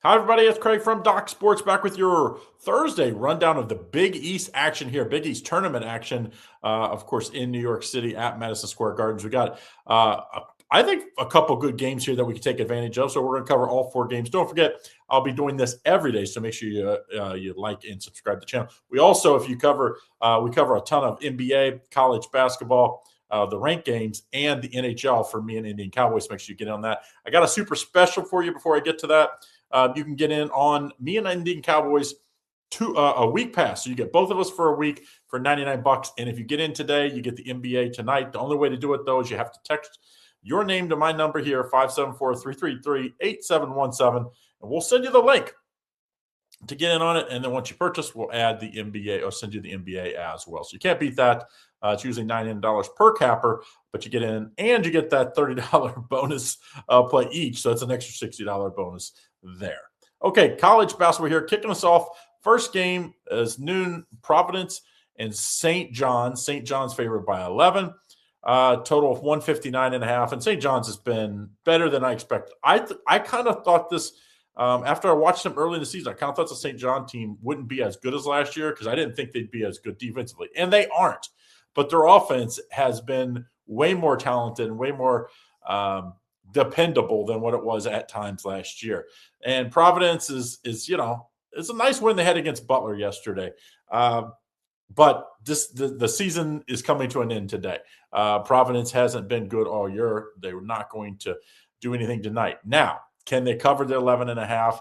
Hi, everybody. It's Craig from Doc Sports back with your Thursday rundown of the Big East action here, Big East tournament action, of course, in New York City at Madison Square Gardens. We got, I think, a couple good games here that we can take advantage of. So we're going to cover all four games. Don't forget, I'll be doing this every day. So make sure you like and subscribe to the channel. We also, if you cover, we cover a ton of NBA, college basketball, the ranked games, and the NHL for me and Indian Cowboys. Make sure you get in on that. I got a super special for you before I get to that. You can get in on me and Indian Cowboys a week pass. So you get both of us for a week for $99. And if you get in today, you get the NBA tonight. The only way to do it, though, is you have to text your name to my number here, 574-333-8717, and we'll send you the link to get in on it. And then once you purchase, we'll add the NBA or send you the NBA as well. So you can't beat that. It's usually $99 per capper, but you get in and you get that $30 bonus play each. So it's an extra $60 bonus there. Okay, college basketball here. Kicking us off. First game is noon, Providence and St. John's. St. John's favored by 11. Total of 159.5. And St. John's has been better than I expected. I kind of thought this after I watched them early in the season, I kind of thought the St. John team wouldn't be as good as last year because I didn't think they'd be as good defensively. And they aren't. But their offense has been way more talented and way more dependable than what it was at times last year. And Providence is it's a nice win they had against Butler yesterday. But the season is coming to an end today. Providence hasn't been good all year. They were not going to do anything tonight. Now, can they cover the 11.5?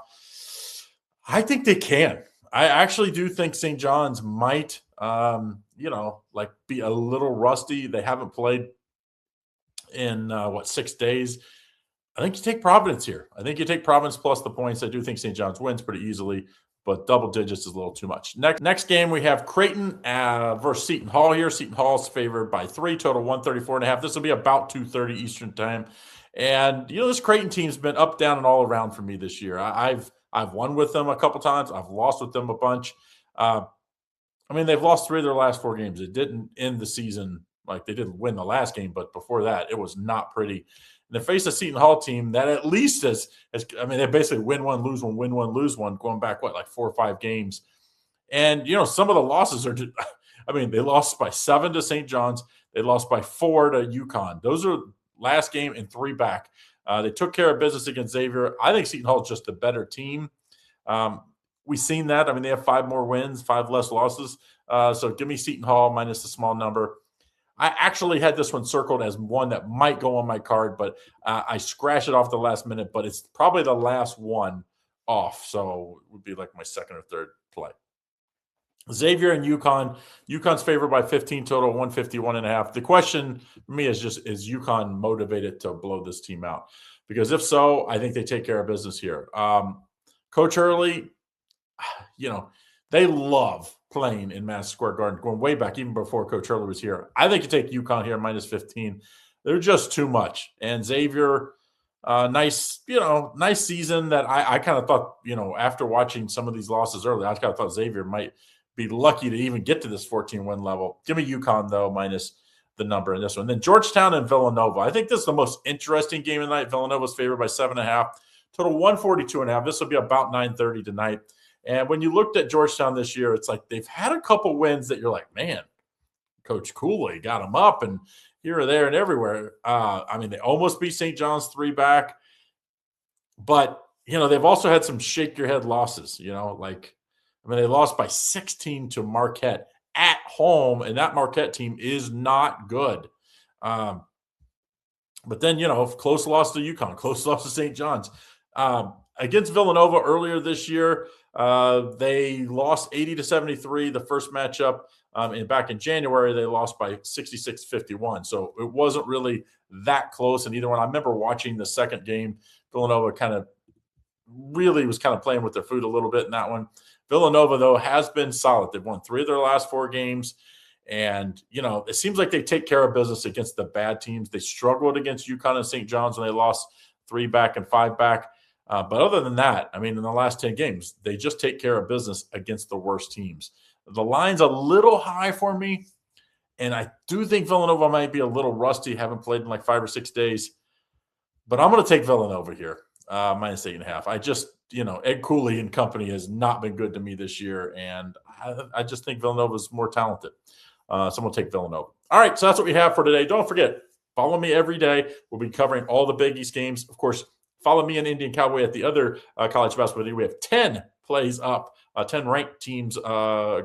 I think they can. I actually do think St. John's might be a little rusty. They haven't played in 6 days. I think you take Providence here. I think you take Providence plus the points. I do think St. John's wins pretty easily, but double digits is a little too much. Next game, we have Creighton versus Seton Hall here. Seton Hall's favored by 3, total 134.5. This will be about 2:30 Eastern time. And, this Creighton team's been up, down, and all around for me this year. I've won with them a couple times. I've lost with them a bunch. They've lost 3 of their last 4 games. It didn't end the season like they didn't win the last game, but before that, it was not pretty. In the face of Seton Hall team that at least they basically win one, lose one, win one, lose one, going back, 4 or 5 games. And, some of the losses are just, they lost by 7 to St. John's. They lost by 4 to UConn. Those are last game and 3 back. They took care of business against Xavier. I think Seton Hall is just a better team. We've seen that. They have 5 more wins, 5 less losses. So give me Seton Hall minus the small number. I actually had this one circled as one that might go on my card, but I scratched it off the last minute, but it's probably the last one off. So it would be like my second or third play. Xavier and UConn. UConn's favored by 15, total 151.5. The question for me is is UConn motivated to blow this team out? Because if so, I think they take care of business here. Coach Early, they love playing in Madison Square Garden, going way back, even before Coach Early was here. I think you take UConn here minus 15. They're just too much. And Xavier, nice season that I kind of thought, after watching some of these losses early, I kind of thought Xavier might be lucky to even get to this 14-win level. Give me UConn, though, minus the number in this one. Then Georgetown and Villanova. I think this is the most interesting game of the night. Villanova's favored by 7.5. Total 142.5. This will be about 9:30 tonight. And when you looked at Georgetown this year, it's like they've had a couple wins that you're like, man, Coach Cooley got them up and here or there and everywhere. They almost beat St. John's 3 back. But, they've also had some shake-your-head losses, they lost by 16 to Marquette at home, and that Marquette team is not good. But then, close loss to UConn, close loss to St. John's. Against Villanova earlier this year, they lost 80-73 the first matchup. And back in January, they lost by 66-51. So it wasn't really that close in either one. I remember watching the second game. Villanova was playing with their food a little bit in that one. Villanova, though, has been solid. They've won 3 of their last 4 games. And, it seems like they take care of business against the bad teams. They struggled against UConn and St. John's when they lost 3 back and 5 back. But other than that, in the last 10 games, they just take care of business against the worst teams. The line's a little high for me, and I do think Villanova might be a little rusty, haven't played in 5 or 6 days. But I'm going to take Villanova here. minus 8.5. I just, Ed Cooley and company has not been good to me this year, and I just think Villanova is more talented. So we'll take Villanova. All right, so that's what we have for today. Don't forget, follow me every day. We'll be covering all the Big East games. Of course, follow me and Indian Cowboy at the other college basketball video. We have 10 plays up, 10 ranked teams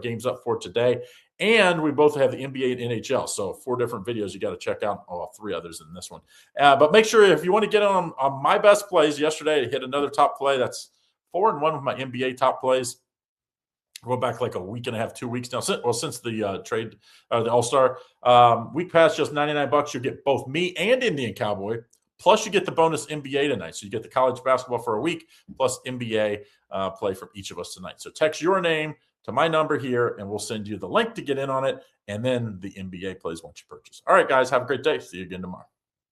games up for today. And we both have the NBA and NHL. So 4 different videos you got to check out. Oh, 3 others in this one. But make sure if you want to get on my best plays yesterday, I hit another top play. That's 4-1 with my NBA top plays. Go back like a week and a half, 2 weeks now. Since the trade, the All-Star week pass, just $99. You get both me and Indian Cowboy. Plus, you get the bonus NBA tonight. So you get the college basketball for a week, plus NBA play from each of us tonight. So text your name to my number here, and we'll send you the link to get in on it, and then the NBA plays once you purchase. All right, guys, have a great day. See you again tomorrow.